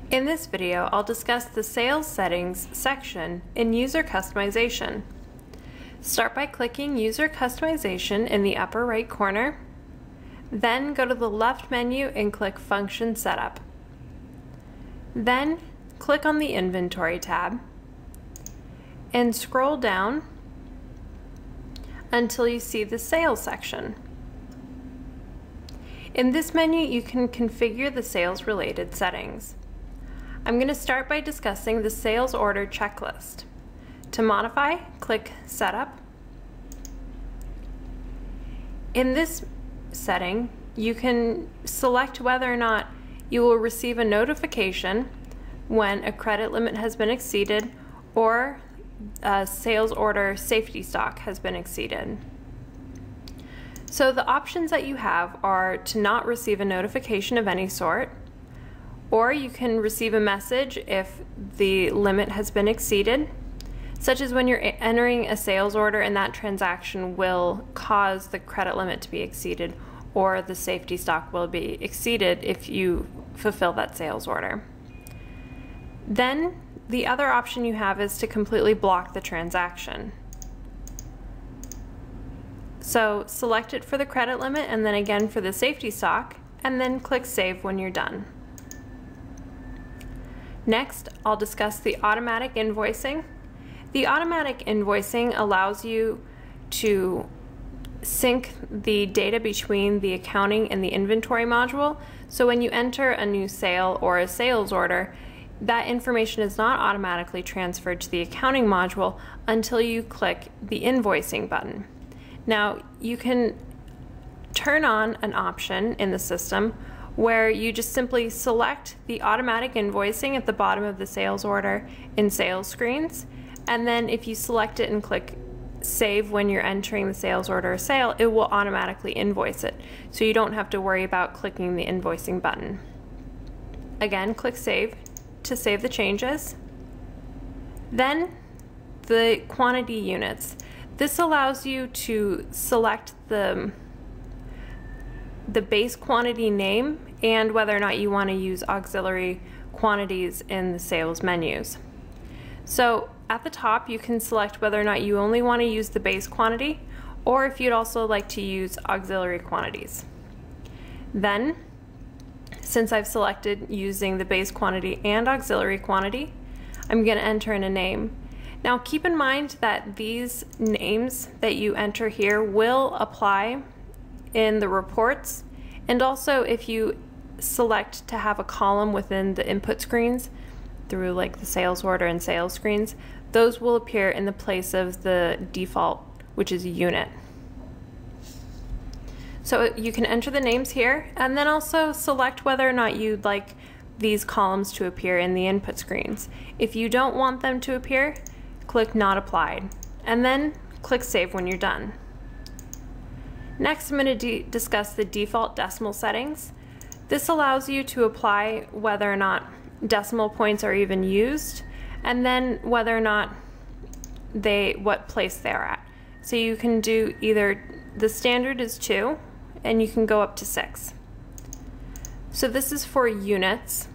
In this video, I'll discuss the Sales Settings section in User Customization. Start by clicking User Customization in the upper right corner, then go to the left menu and click Function Setup. Then click on the Inventory tab and scroll down until you see the Sales section. In this menu, you can configure the sales-related settings. I'm going to start by discussing the sales order checklist. To modify, click Setup. In this setting, you can select whether or not you will receive a notification when a credit limit has been exceeded or a sales order safety stock has been exceeded. So the options that you have are to not receive a notification of any sort, or you can receive a message if the limit has been exceeded, such as when you're entering a sales order and that transaction will cause the credit limit to be exceeded, or the safety stock will be exceeded if you fulfill that sales order. Then the other option you have is to completely block the transaction. So select it for the credit limit and then again for the safety stock, and then click Save when you're done. Next, I'll discuss the automatic invoicing. The automatic invoicing allows you to sync the data between the accounting and the inventory module. So when you enter a new sale or a sales order, that information is not automatically transferred to the accounting module until you click the invoicing button. Now, you can turn on an option in the system where you just simply select the automatic invoicing at the bottom of the sales order in sales screens, and then if you select it and click Save when you're entering the sales order or sale, it will automatically invoice it, so you don't have to worry about clicking the invoicing button. Again, click Save to save the changes. Then the quantity units. This allows you to select the base quantity name and whether or not you want to use auxiliary quantities in the sales menus. So at the top, you can select whether or not you only want to use the base quantity or if you'd also like to use auxiliary quantities. Then, since I've selected using the base quantity and auxiliary quantity, I'm going to enter in a name. Now keep in mind that these names that you enter here will apply in the reports, and also if you select to have a column within the input screens through like the sales order and sales screens, those will appear in the place of the default, which is a unit. So you can enter the names here and then also select whether or not you'd like these columns to appear in the input screens. If you don't want them to appear, click Not Applied and then click Save when you're done. Next, I'm going to discuss the default decimal settings. This allows you to apply whether or not decimal points are even used, and then whether or not what place they're at. So you can do either the standard is 2, and you can go up to 6. So this is for units.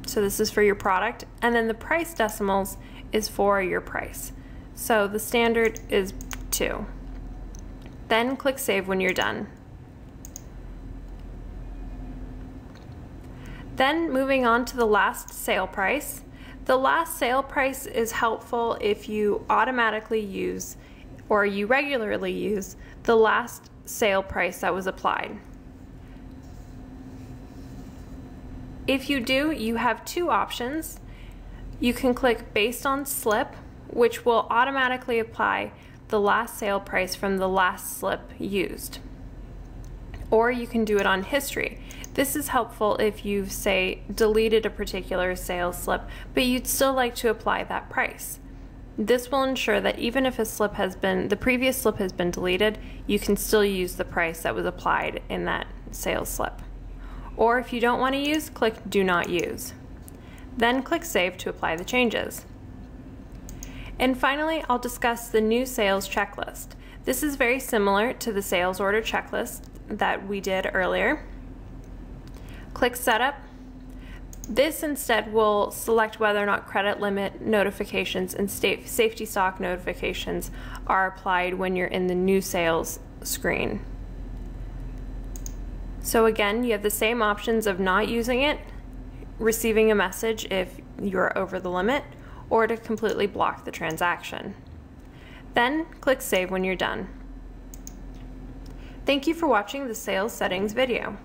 So this is for your product, and then the price decimals is for your price. So the standard is 2. Then click Save when you're done. Then moving on to the last sale price. The last sale price is helpful if you automatically use or you regularly use the last sale price that was applied. If you do, you have two options. You can click Based on Slip, which will automatically apply the last sale price from the last slip used. Or you can do it on history. This is helpful if you've, say, deleted a particular sales slip, but you'd still like to apply that price. This will ensure that even if the previous slip has been deleted, you can still use the price that was applied in that sales slip. Or if you don't want to use, click Do Not Use. Then click Save to apply the changes. And finally, I'll discuss the new sales checklist. This is very similar to the sales order checklist that we did earlier. Click Setup. This instead will select whether or not credit limit notifications and safety stock notifications are applied when you're in the new sales screen. So again, you have the same options of not using it, receiving a message if you're over the limit, or to completely block the transaction. Then click Save when you're done. Thank you for watching the Sales Settings video.